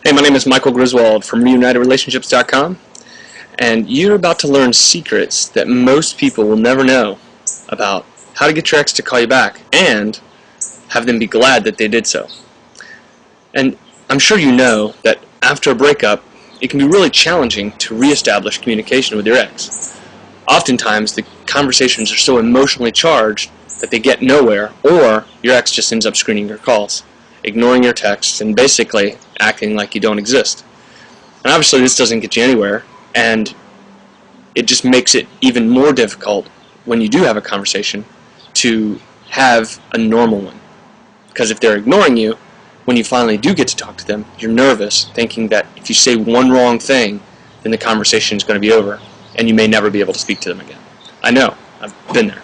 Hey, my name is Michael Griswold from ReunitedRelationships.com, and you're about to learn secrets that most people will never know about how to get your ex to call you back and have them be glad that they did so. And I'm sure you know that after a breakup, it can be really challenging to reestablish communication with your ex. Oftentimes, the conversations are so emotionally charged that they get nowhere, or your ex just ends up screening your calls, ignoring your texts, and basically acting like you don't exist. And obviously this doesn't get you anywhere, and it just makes it even more difficult when you do have a conversation to have a normal one. Because if they're ignoring you, when you finally do get to talk to them, you're nervous, thinking that if you say one wrong thing, then the conversation is going to be over, and you may never be able to speak to them again. I know, I've been there.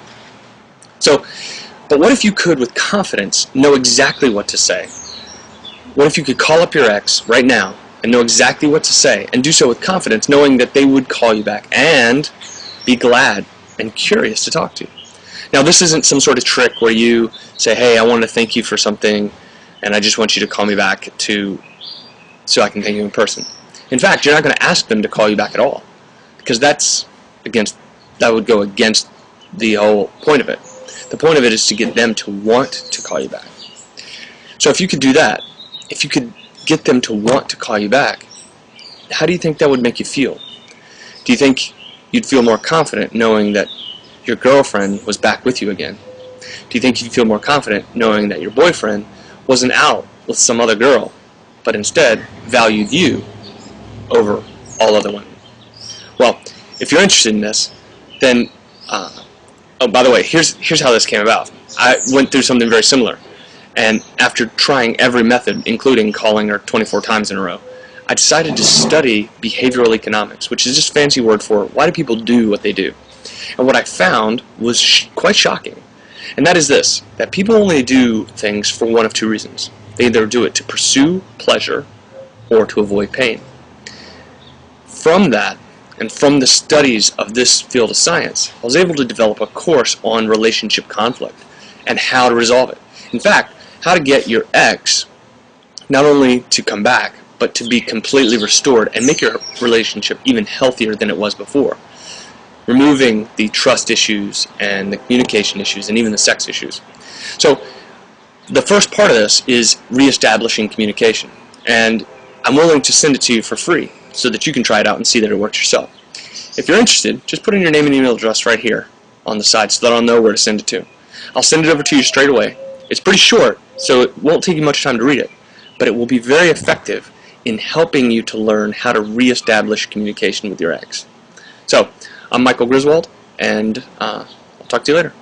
But what if you could, with confidence, know exactly what to say? What if you could call up your ex right now and know exactly what to say, and do so with confidence, knowing that they would call you back and be glad and curious to talk to you? Now, this isn't some sort of trick where you say, hey, I want to thank you for something, and I just want you to call me back so I can thank you in person. In fact, you're not going to ask them to call you back at all, because that would go against the whole point of it. The point of it is to get them to want to call you back. So if you could do that, if you could get them to want to call you back, how do you think that would make you feel? Do you think you'd feel more confident knowing that your girlfriend was back with you again? Do you think you'd feel more confident knowing that your boyfriend wasn't out with some other girl, but instead valued you over all other women? Well, if you're interested in this, then oh, by the way, here's how this came about. I went through something very similar, and after trying every method, including calling her 24 times in a row, I decided to study behavioral economics, which is just a fancy word for why do people do what they do. And what I found was quite shocking, and that is this, that people only do things for one of two reasons. They either do it to pursue pleasure or to avoid pain. From that, and from the studies of this field of science, I was able to develop a course on relationship conflict and how to resolve it. In fact, how to get your ex not only to come back, but to be completely restored and make your relationship even healthier than it was before. Removing the trust issues and the communication issues and even the sex issues. So the first part of this is reestablishing communication. And I'm willing to send it to you for free so that you can try it out and see that it works yourself. If you're interested, just put in your name and email address right here on the side so that I'll know where to send it to. I'll send it over to you straight away. It's pretty short, so it won't take you much time to read it, but it will be very effective in helping you to learn how to reestablish communication with your ex. So, I'm Michael Griswold, and I'll talk to you later.